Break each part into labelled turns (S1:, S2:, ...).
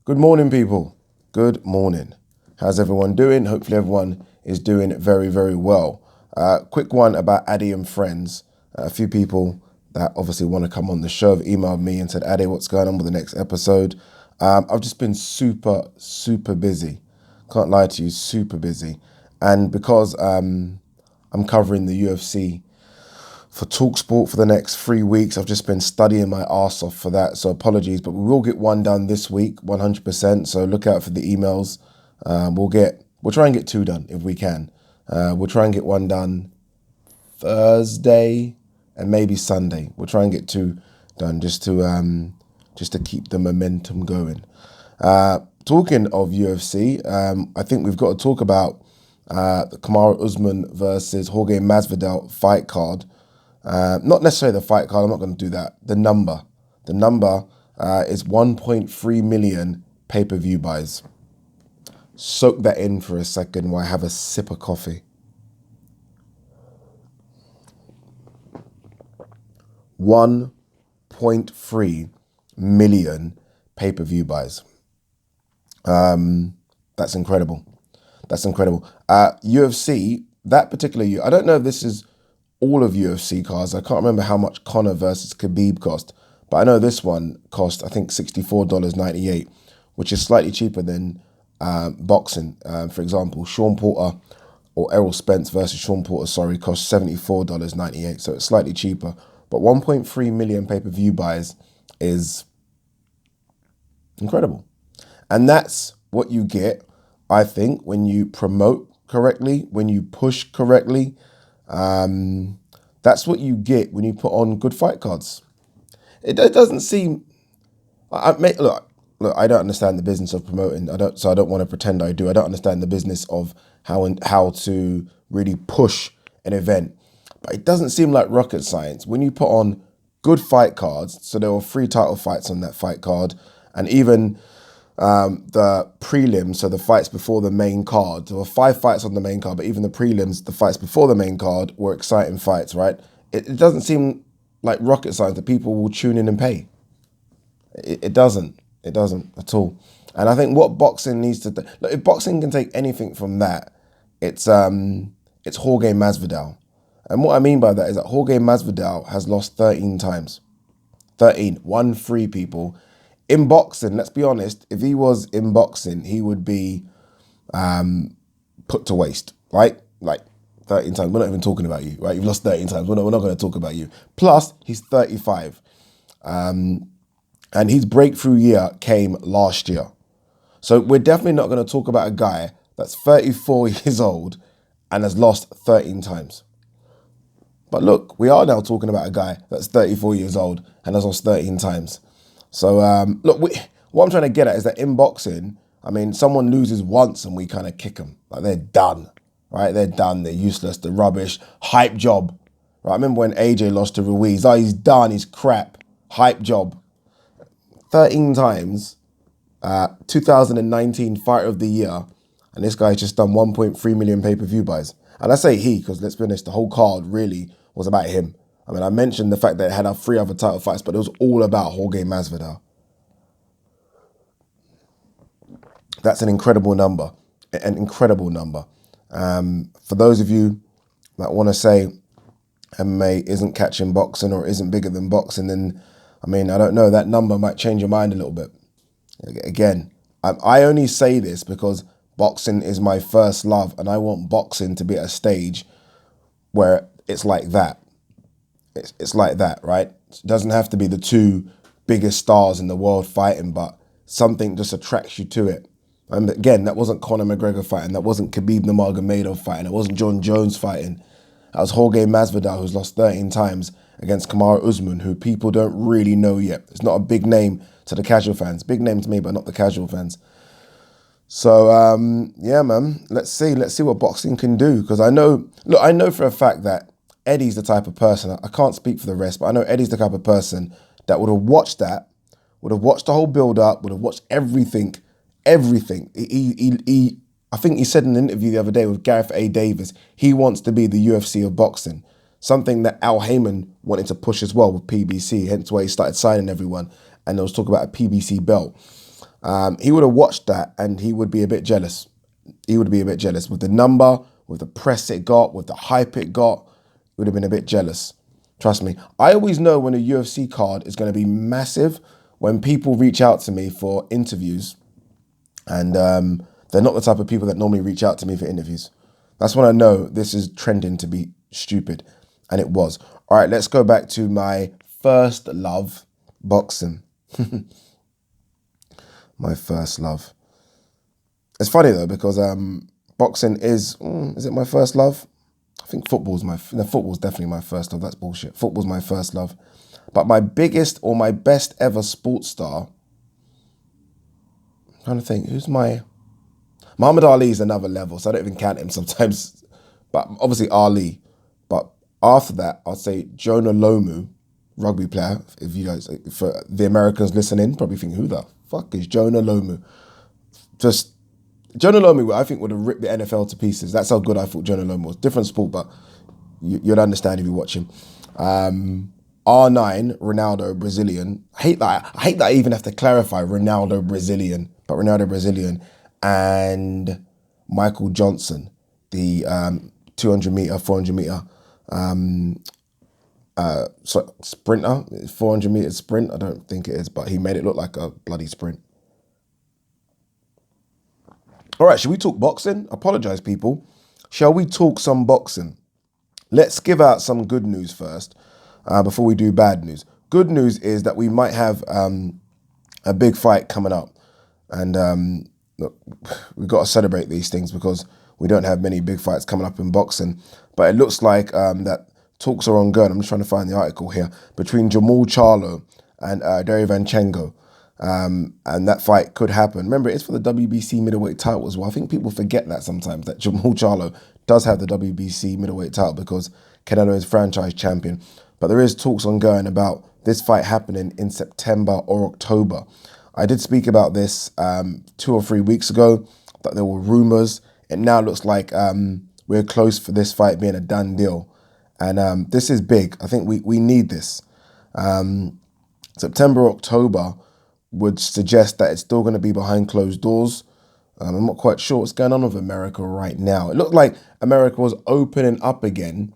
S1: Good morning, people. Good morning. How's everyone doing? Hopefully everyone is doing very, very well. Quick one about Addy and friends. A few people that obviously want to come on the show have emailed me and said, Addy, what's going on with the next episode? I've just been super busy. Can't lie to you, super busy. And because I'm covering the UFC for TalkSport for the next 3 weeks, I've just been studying my arse off for that. So apologies, but we will get one done this week, 100%. So look out for the emails. We'll try and get 2 done if we can. We'll try and get one done Thursday and maybe Sunday. We'll try and get 2 done just to keep the momentum going. Talking of UFC, I think we've got to talk about the Kamaru Usman versus Jorge Masvidal fight card. Not necessarily the fight card, I'm not going to do that. The number is 1.3 million pay-per-view buys. Soak that in for a second while I have a sip of coffee. 1.3 million pay-per-view buys. That's incredible. That's incredible. UFC, that particular year, I don't know if this is all of UFC cards. I can't remember how much Conor versus Khabib cost, but I know this one cost, I think, $64.98, which is slightly cheaper than boxing. For example, Sean Porter or Errol Spence versus Sean Porter, cost $74.98, so it's slightly cheaper. But 1.3 million pay-per-view buys is incredible. And that's what you get, I think, when you promote correctly, when you push correctly. That's what you get when you put on good fight cards. It doesn't seem. Look, I don't understand the business of promoting. I don't want to pretend I do. I don't understand the business of how to really push an event. But it doesn't seem like rocket science when you put on good fight cards. So there were 3 title fights on that fight card, and even the prelims, so the fights before the main card. There were 5 fights on the main card, but even the prelims, the fights before the main card, were exciting fights, right? It doesn't seem like rocket science that people will tune in and pay. It doesn't. It doesn't at all. And I think what boxing needs to do, look, if boxing can take anything from that, it's Jorge Masvidal. And what I mean by that is that Jorge Masvidal has lost 13 times. 13, 1-3 people. In boxing, let's be honest, if he was in boxing, he would be put to waste, right? Like 13 times. We're not even talking about you, right? You've lost 13 times. We're not going to talk about you. Plus, he's 35. And his breakthrough year came last year. So we're definitely not going to talk about a guy that's 34 years old and has lost 13 times. But look, we are now talking about a guy that's 34 years old and has lost 13 times. So, look, what I'm trying to get at is that in boxing, I mean, someone loses once and we kind of kick them. Like, they're done, right? They're done. They're useless. They're rubbish. Hype job, right? I remember when AJ lost to RUIZ. Oh, he's done. He's crap. Hype job. 13 times, 2019 Fighter of the Year, and this guy's just done 1.3 million pay-per-view buys. And I say he, because let's be honest, the whole card really was about him. I mean, I mentioned the fact that it had 3 other title fights, but it was all about Jorge Masvidal. That's an incredible number, For those of you that want to say MMA isn't catching boxing or isn't bigger than boxing, then, I mean, I don't know, that number might change your mind a little bit. Again, I only say this because boxing is my first love, and I want boxing to be at a stage where it's like that. It's like that, right? It doesn't have to be the 2 biggest stars in the world fighting, but something just attracts you to it. And again, that wasn't Conor McGregor fighting. That wasn't Khabib Nurmagomedov fighting. It wasn't John Jones fighting. That was Jorge Masvidal, who's lost 13 times against Kamaru Usman, who people don't really know yet. It's not a big name to the casual fans. Big name to me, but not the casual fans. So, yeah, man, let's see what boxing can do. Because I know for a fact that Eddie's the type of person, I can't speak for the rest, but I know Eddie's the type of person that would have watched that, would have watched the whole build-up, would have watched everything. I think he said in an interview the other day with Gareth A. Davis, he wants to be the UFC of boxing. Something that Al Heyman wanted to push as well with PBC, hence why he started signing everyone. And there was talk about a PBC belt. He would have watched that and he would be a bit jealous. He would be a bit jealous with the number, with the press it got, with the hype it got. He would have been a bit jealous. Trust me. I always know when a UFC card is going to be massive when people reach out to me for interviews, and they're not the type of people that normally reach out to me for interviews. That's when I know this is trending to be stupid, and it was. All right, let's go back to my first love, boxing. My first love. It's funny though, because boxing is it my first love? I think football's definitely my first love. That's bullshit. Football's my first love. But my biggest or my best ever sports star, I'm trying to think, who's my... Muhammad Ali is another level, so I don't even count him sometimes. But obviously Ali. But after that, I'd say Jonah Lomu, rugby player. If you guys, for the Americans listening, probably think, who the fuck is Jonah Lomu? Just Jonah Lomu, I think, would have ripped the NFL to pieces. That's how good I thought Jonah Lomu was. Different sport, but you'd understand if you watch him. R9, Ronaldo, Brazilian. I hate that I even have to clarify Ronaldo, Brazilian. But Ronaldo, Brazilian. And Michael Johnson, the 200 meter, 400 meter sprinter, 400 meter sprint. I don't think it is, but he made it look like a bloody sprint. All right, should we talk boxing? Apologize, people. Shall we talk some boxing? Let's give out some good news first before we do bad news. Good news is that we might have a big fight coming up. And look, we've got to celebrate these things because we don't have many big fights coming up in boxing. But it looks like that talks are ongoing. I'm just trying to find the article here. Between CHARLO and DEREVYANCHENKO. And that fight could happen. Remember, it's for the WBC middleweight title as well. I think people forget that sometimes, that CHARLO does have the WBC middleweight title because CANELO is franchise champion. But there is talks ongoing about this fight happening in September or October. I did speak about this 2 or 3 weeks ago, that there were rumors. It now looks like we're close for this fight being a done deal. And this is big. I think we need this. September, October would suggest that it's still going to be behind closed doors. I'm not quite sure what's going on with America right now. It looked like America was opening up again,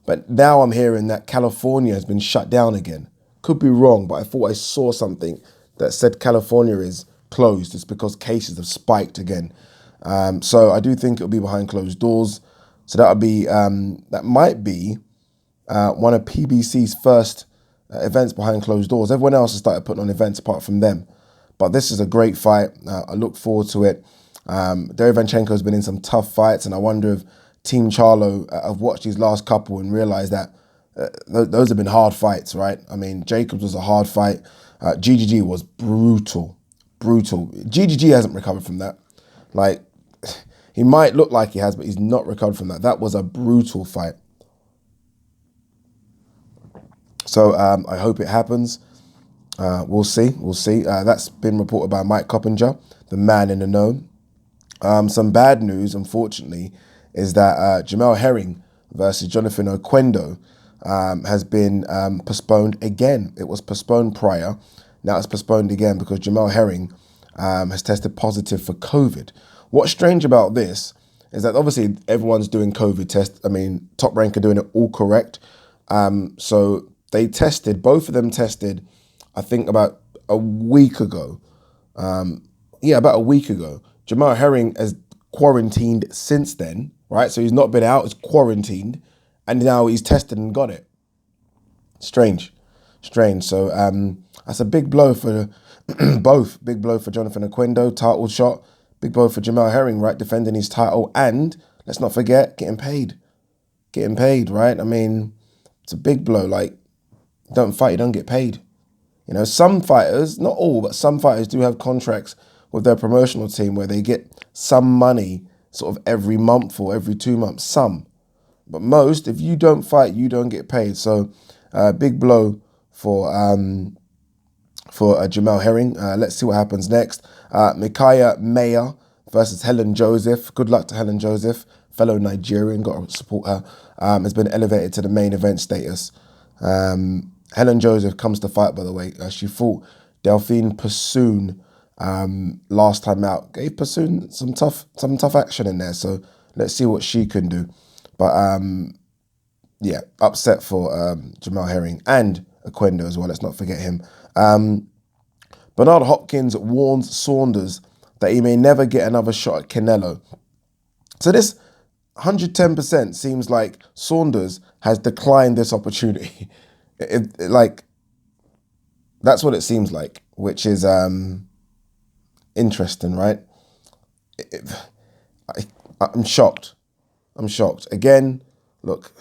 S1: but now I'm hearing that California has been shut down again. Could be wrong, but I thought I saw something that said California is closed. It's because cases have spiked again. So I do think it'll be behind closed doors. So that might be one of PBC's first events behind closed doors. Everyone else has started putting on events apart from them. But this is a great fight. I look forward to it. DEREVYANCHENKO has been in some tough fights, and I wonder if Team CHARLO have watched these last couple and realised that those have been hard fights, right? I mean, Jacobs was a hard fight. GGG was brutal. GGG hasn't recovered from that. Like, he might look like he has, but he's not recovered from that. That was a brutal fight. So I hope it happens. We'll see. That's been reported by Mike Coppinger, the man in the know. Some bad news, unfortunately, is that Jamel Herring versus Jonathan Oquendo has been postponed again. It was postponed prior. Now it's postponed again because Jamel Herring has tested positive for COVID. What's strange about this is that obviously everyone's doing COVID tests. I mean, Top Rank are doing it all correct. So they tested, both of them tested, I think about a week ago. About a week ago. Jamel Herring has quarantined since then, right? So he's not been out, he's quarantined, and now he's tested and got it. Strange. So that's a big blow for both. Big blow for Jonathan Oquendo, title shot. Big blow for Jamel Herring, right? Defending his title. And let's not forget, getting paid. Right? I mean, it's a big blow. Like, don't fight, you don't get paid. You know, some fighters, not all, but some fighters do have contracts with their promotional team where they get some money sort of every month or every 2 months, some. But most, if you don't fight, you don't get paid. So big blow for Jamel Herring. Let's see what happens next. Micaiah Mayer versus Helen Joseph. Good luck to Helen Joseph, fellow Nigerian, got to support her. Has been elevated to the main event status. Helen Joseph comes to fight, by the way. She fought Delphine Pursoon last time out. Gave Pursoon some tough action in there. So let's see what she can do. But yeah, upset for Jamel Herring and Oquendo as well. Let's not forget him. Bernard Hopkins warns Saunders that he may never get another shot at Canelo. So this 110% seems like Saunders has declined this opportunity. Like, that's what it seems like, which is interesting, right? I'm shocked. I'm shocked. Again, look,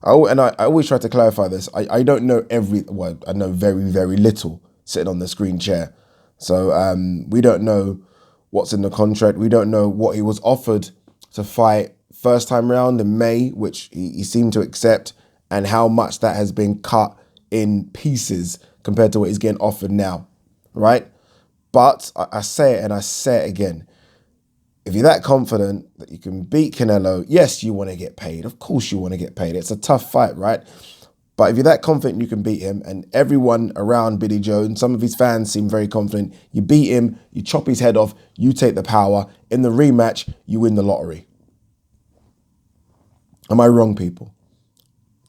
S1: I always try to clarify this. I don't know well, I know very, very little sitting on the screen chair. So we don't know what's in the contract. We don't know what he was offered to fight first time round in May, which he seemed to accept, and how much that has been cut in pieces compared to what he's getting offered now, right? But I say it and I say it again. If you're that confident that you can beat Canelo, yes, you want to get paid. Of course you want to get paid. It's a tough fight, right? But if you're that confident you can beat him, and everyone around Billy Joe and some of his fans seem very confident, you beat him, you chop his head off, you take the power. In the rematch, you win the lottery. Am I wrong, people?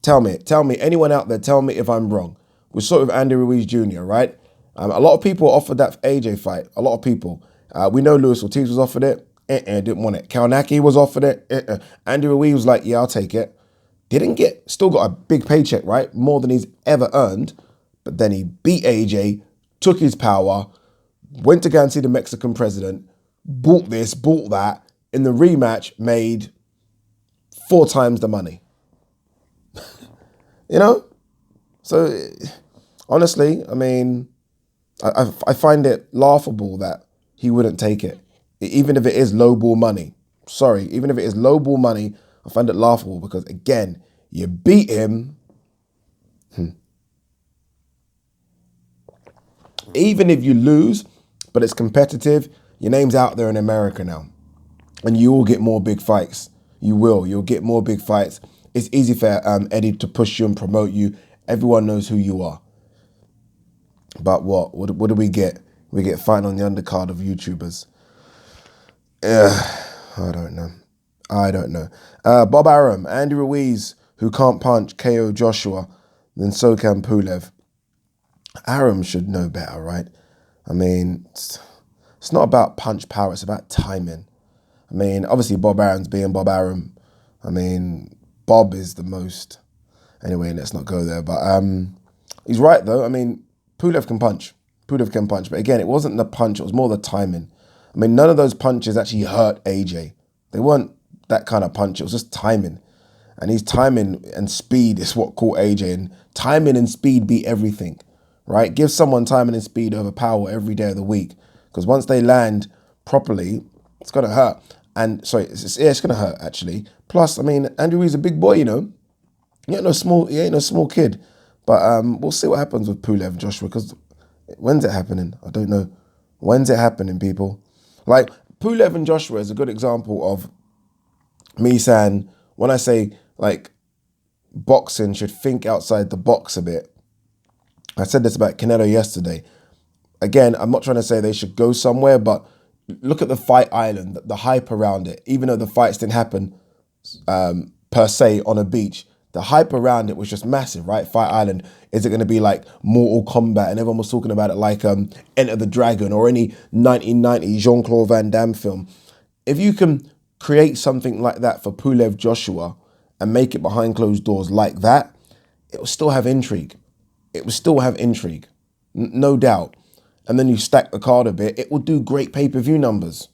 S1: Tell me, anyone out there, tell me if I'm wrong. We're sort of Andy Ruiz Jr., right? A lot of people offered that AJ fight. A lot of people. We know Luis Ortiz was offered it. Didn't want it. Kalnaki was offered it. Andy Ruiz was like, yeah, I'll take it. Didn't get, still got a big paycheck, right? More than he's ever earned. But then he beat AJ, took his power, went to go and see the Mexican president, bought this, bought that. In the rematch, made 4 times the money. You know? So, honestly, I mean, I find it laughable that he wouldn't take it. Even if it is lowball money. Sorry, even if it is lowball money, I find it laughable because, again, you beat him. Even if you lose, but it's competitive, your name's out there in America now. And you will get more big fights. You will. You'll get more big fights. It's easy for Eddie to push you and promote you. Everyone knows who you are. But what do we get? We get fighting on the undercard of YouTubers. I don't know. Bob Arum, Andy Ruiz, who can't punch, KO Joshua, then so can Pulev. Arum should know better, right? I mean, it's not about punch power, it's about timing. I mean, obviously Bob Arum's being Bob Arum. I mean, Bob is the most. Anyway, let's not go there. But he's right, though. I mean, Pulev can punch. But again, it wasn't the punch, it was more the timing. I mean, none of those punches actually hurt AJ. They weren't that kind of punch. It was just timing. And his timing and speed is what caught AJ. And timing and speed beat everything, right? Give someone timing and speed over power every day of the week. Because once they land properly, it's going to hurt. And, sorry, it's going to hurt, actually. Plus, I mean, Andy Ruiz is a big boy, you know. He ain't no small kid. But we'll see what happens with Pulev, Joshua, because when's it happening? I don't know. When's it happening, people? Like, Pulev and Joshua is a good example of me saying, when I say, like, boxing should think outside the box a bit. I said this about Canelo yesterday. Again, I'm not trying to say they should go somewhere, but look at the fight island, the hype around it. Even though the fights didn't happen per se on a beach, the hype around it was just massive, right? Fight Island. Is it going to be like Mortal Kombat? And everyone was talking about it like Enter the Dragon or any 1990 Jean-Claude Van Damme film. If you can create something like that for Pulev Joshua and make it behind closed doors like that, it will still have intrigue. No doubt. And then you stack the card a bit, it will do great pay-per-view numbers.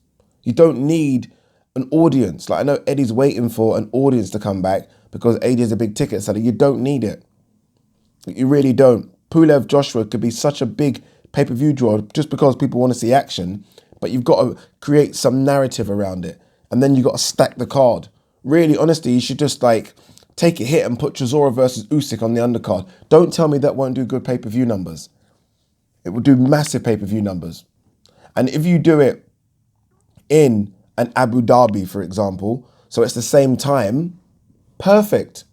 S1: You don't need an audience. Like, I know Eddie's waiting for an audience to come back because AJ's a big ticket seller. You don't need it. You really don't. Pulev Joshua could be such a big pay-per-view draw just because people want to see action, but you've got to create some narrative around it. And then you've got to stack the card. Really, honestly, you should just like take a hit and put Chisora versus Usyk on the undercard. Don't tell me that won't do good pay-per-view numbers. It will do massive pay-per-view numbers. And if you do it in an Abu Dhabi, for example, so it's the same time, perfect.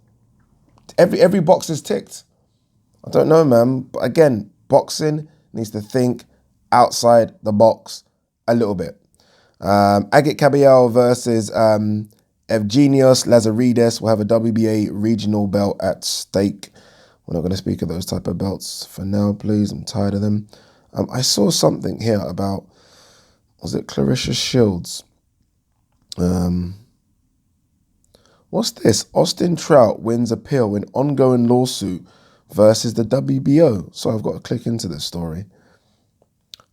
S1: Every box is ticked. I don't know, man. But again, boxing needs to think outside the box a little bit. Agit Caballero versus Evgenios Lazaridis will have a WBA regional belt at stake. We're not going to speak of those type of belts for now, please. I'm tired of them. I saw something here about, was it Claressa Shields? What's this? Austin Trout wins appeal in ongoing lawsuit versus the WBO. So I've got to click into this story.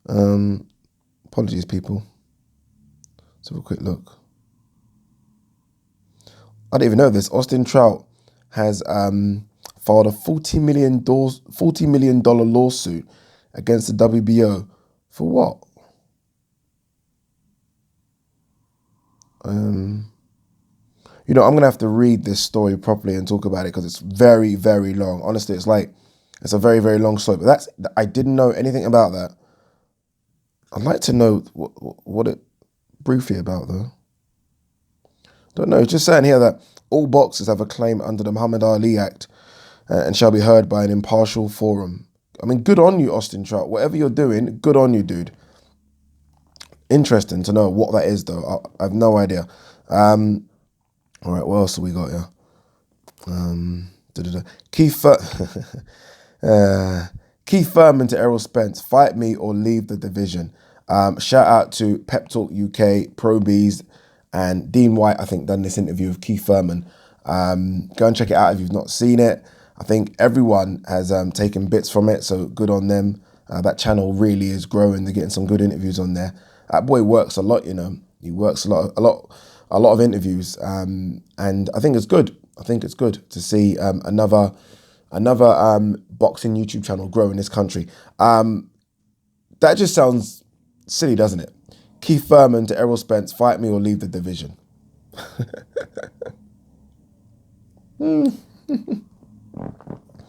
S1: Apologies, people. Let's have a quick look. I didn't even know this. Austin Trout has filed a $40 million lawsuit against the WBO for what? You know, I'm going to have to read this story properly and talk about it because it's very, very long. Honestly, it's a very, very long story. But I didn't know anything about that. I'd like to know what it briefly about, though. Don't know. It's just saying here that all boxers have a claim under the Muhammad Ali Act and shall be heard by an impartial forum. I mean, good on you, Austin Trout. Whatever you're doing, good on you, dude. Interesting to know what that is, though. I have no idea. All right, what else have we got here? Keith Thurman to Errol Spence, fight me or leave the division. Shout out to Pep Talk UK, Pro Bees, and Dean White, I think, done this interview with Keith Thurman. Go and check it out if you've not seen it. I think everyone has taken bits from it, so good on them. That channel really is growing. They're getting some good interviews on there. That boy works a lot, you know. He works a lot of interviews, and I think it's good. I think it's good to see another boxing YouTube channel grow in this country. That just sounds silly, doesn't it? Keith Thurman to Errol Spence, fight me or leave the division.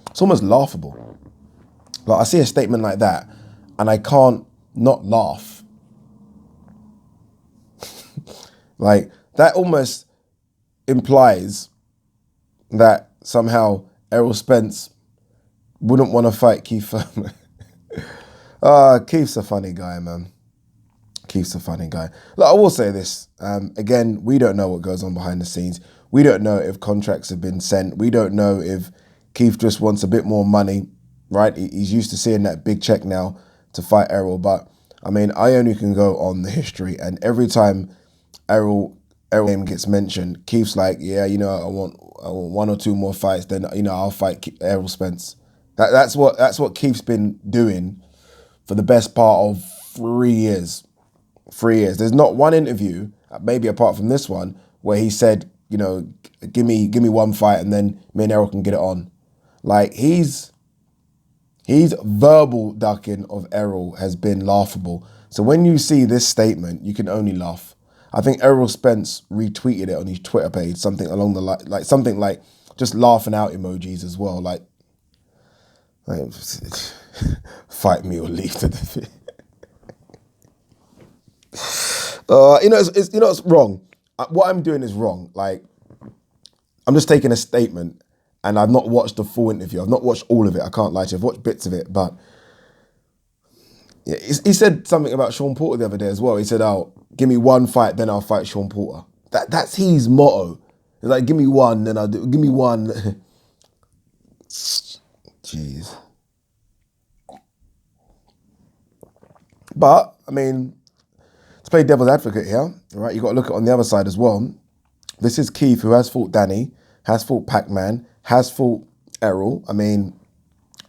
S1: It's almost laughable. Like, I see a statement like that and I can't not laugh. Like, that almost implies that somehow Errol Spence wouldn't want to fight Keith Thurman. Keith's a funny guy, man. Keith's a funny guy. Look, I will say this. Again, we don't know what goes on behind the scenes. We don't know if contracts have been sent. We don't know if Keith just wants a bit more money, right? He's used to seeing that big check now to fight Errol. But, I mean, I only can go on the history. And every time Errol name gets mentioned, Keith's like, yeah, you know, I want 1 or 2 more fights, then, you know, I'll fight Errol Spence. That's what Keith's been doing for the best part of 3 years. 3 years. There's not one interview, maybe apart from this one, where he said, you know, give me one fight and then me and Errol can get it on. Like, he's verbal ducking of Errol has been laughable. So when you see this statement, you can only laugh. I think Errol Spence retweeted it on his Twitter page, something along the something like just laughing out emojis as well, like fight me or leave to defeat. You know, it's wrong. What I'm doing is wrong. Like, I'm just taking a statement, and I've not watched the full interview. I've not watched all of it. I can't lie to you. I've watched bits of it, but yeah, he said something about Sean Porter the other day as well. He said, "Oh, give me one fight, then I'll fight Sean Porter." That's his motto. It's like, give me one, then I'll do. Give me one. Jeez. But I mean, to play devil's advocate here, right? You got to look at it on the other side as well. This is Keith, who has fought Danny, has fought Pac-Man, has fought Errol. I mean,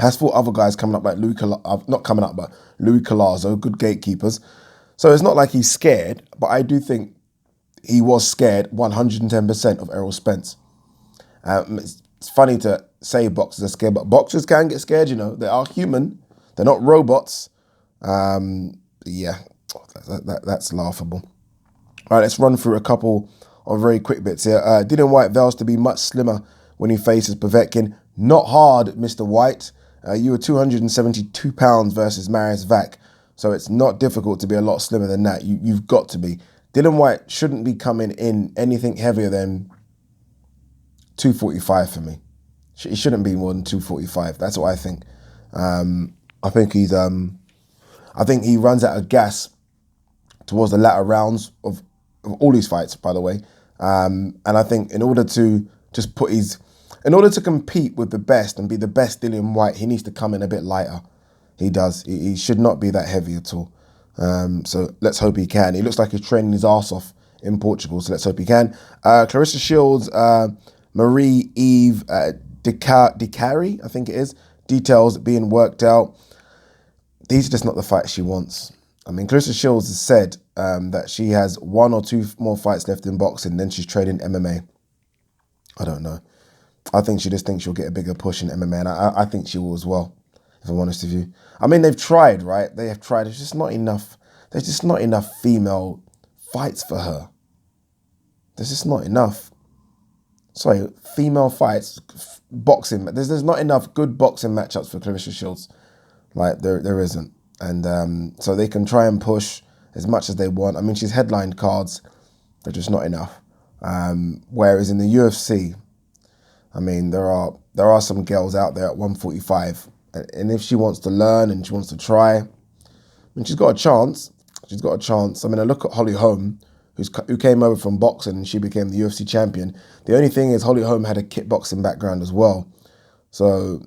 S1: has fought other guys coming up like Louis Collazo, good gatekeepers. So it's not like he's scared, but I do think he was scared 110% of Errol Spence. It's funny to say boxers are scared, but boxers can get scared, you know. They are human. They're not robots. Yeah, that's laughable. All right, let's run through a couple of very quick bits here. Dylan White vows to be much slimmer when he faces Povetkin. Not hard, Mr. White. You were 272 pounds versus Marius Vac, so it's not difficult to be a lot slimmer than that. You've got to be. Dylan White shouldn't be coming in anything heavier than 245 for me. He shouldn't be more than 245. That's what I think. I think he's... I I think he runs out of gas towards the latter rounds of all these fights, by the way. And I think in order to in order to compete with the best and be the best Dillian Whyte, he needs to come in a bit lighter. He does. He should not be that heavy at all. So let's hope he can. He looks like he's training his ass off in Portugal, so let's hope he can. Claressa Shields, Marie-Eve Dicari, I think it is. Details being worked out. These are just not the fights she wants. I mean, Claressa Shields has said that she has 1 or 2 more fights left in boxing, then she's trading MMA. I don't know. I think she just thinks she'll get a bigger push in MMA, and I think she will as well, if I'm honest with you. I mean, they've tried, right? They have tried. There's just not enough. There's just not enough female fights for her. There's just not enough. Sorry, female fights, boxing. There's not enough good boxing matchups for Claressa Shields. Like, there isn't. And so they can try and push as much as they want. I mean, she's headlined cards. They're just not enough. Whereas in the UFC, I mean, there are some girls out there at 145. And if she wants to learn and she wants to try, I mean, she's got a chance. She's got a chance. I mean, I look at Holly Holm, who came over from boxing and she became the UFC champion. The only thing is Holly Holm had a kickboxing background as well. So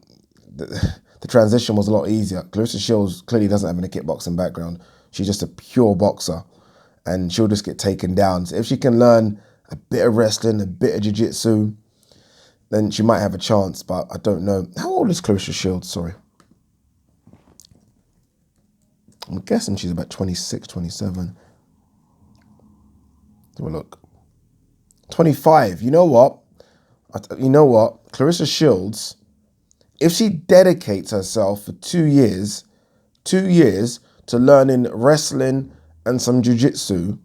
S1: the transition was a lot easier. Claressa Shields clearly doesn't have any kickboxing background. She's just a pure boxer and she'll just get taken down. So if she can learn a bit of wrestling, a bit of jiu-jitsu, then she might have a chance, but I don't know. How old is Claressa Shields? Sorry. I'm guessing she's about 26, 27. Have a look. 25. You know what? Claressa Shields, if she dedicates herself for 2 years to learning wrestling and some jiu-jitsu,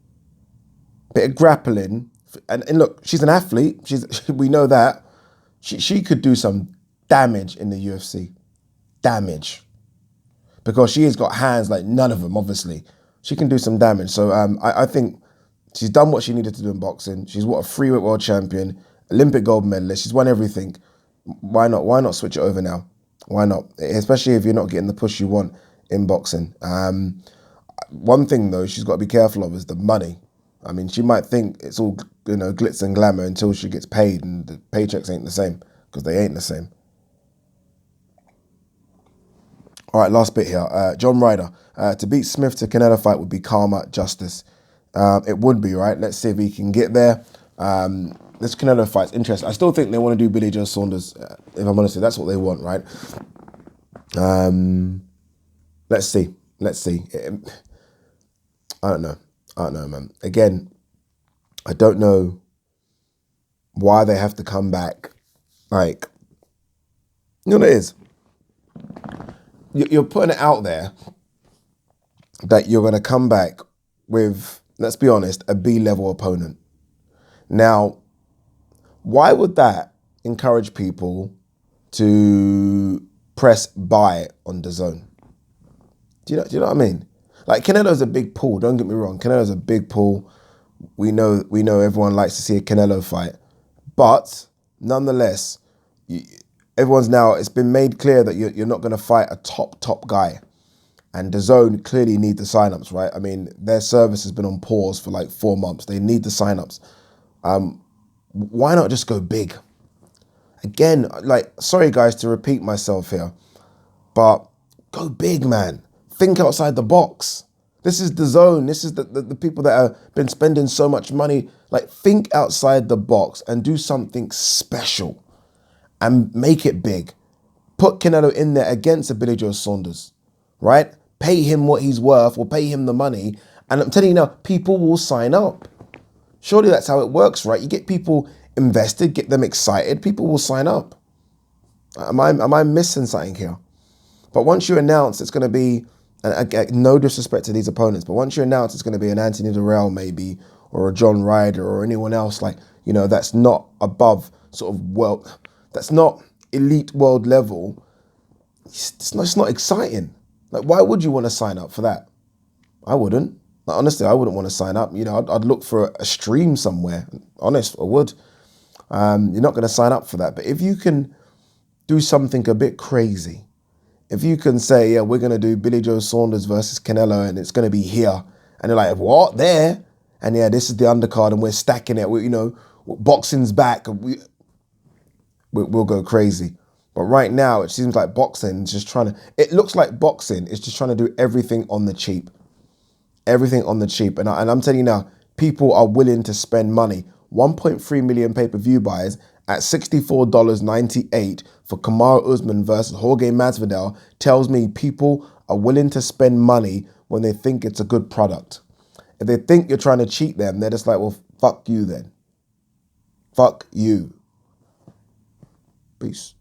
S1: bit of grappling, and look, she's an athlete. We know that. She could do some damage in the UFC. Damage. Because she has got hands like none of them, obviously. She can do some damage. So I think she's done what she needed to do in boxing. She's a freeweight world champion, Olympic gold medalist. She's won everything. Why not? Why not switch it over now? Why not? Especially if you're not getting the push you want in boxing. One thing though, she's got to be careful of is the money. I mean, she might think it's all, glitz and glamour until she gets paid, and the paychecks ain't the same, because they ain't the same. All right, last bit here. John Ryder. To beat Smith to Canelo fight would be karma, justice. It would be, right? Let's see if he can get there. This Canelo fight's interesting. I still think they want to do Billy Joe Saunders, if I'm honest. That's what they want, right? Let's see. Let's see. I don't know. I don't know, man. Again, I don't know why they have to come back. Like, you know what it is? You're putting it out there that you're going to come back with, let's be honest, a B-level opponent. Now, why would that encourage people to press buy on DAZN? Do you know what I mean? Like, Canelo's a big pull, don't get me wrong. Canelo's a big pull. We know everyone likes to see a Canelo fight. But, nonetheless, it's been made clear that you're not going to fight a top guy. And DAZN clearly need the signups, right? I mean, their service has been on pause for like 4 months. They need the signups. Why not just go big? Again, like, sorry guys to repeat myself here, but go big, man. Think outside the box. This is DAZN. This is the people that have been spending so much money. Like, think outside the box and do something special and make it big. Put Canelo in there against a Billy Joe Saunders, right? Pay him what he's worth, or pay him the money. And I'm telling you now, people will sign up. Surely that's how it works, right? You get people invested, get them excited, people will sign up. Am I missing something here? But once you announce it's going to be, no disrespect to these opponents, but once you announce it's going to be an Anthony Durrell maybe, or a John Ryder, or anyone else, like, that's not above sort of world, that's not elite world level, it's not exciting. Like, why would you want to sign up for that? I wouldn't. Like, honestly, I wouldn't want to sign up. I'd look for a stream somewhere. Honest, I would. You're not going to sign up for that. But if you can do something a bit crazy, if you can say, yeah, we're going to do Billy Joe Saunders versus Canelo and it's going to be here. And they're like, what? There? And yeah, this is the undercard and we're stacking it. You know, boxing's back. We'll go crazy. But right now, it seems like boxing is just trying to, it looks like boxing is just trying to do everything on the cheap. Everything on the cheap. And I'm telling you now, people are willing to spend money. 1.3 million pay-per-view buyers at $64.98 for Kamaru Usman versus Jorge Masvidal tells me people are willing to spend money when they think it's a good product. If they think you're trying to cheat them, they're just like, well, fuck you then. Fuck you. Peace.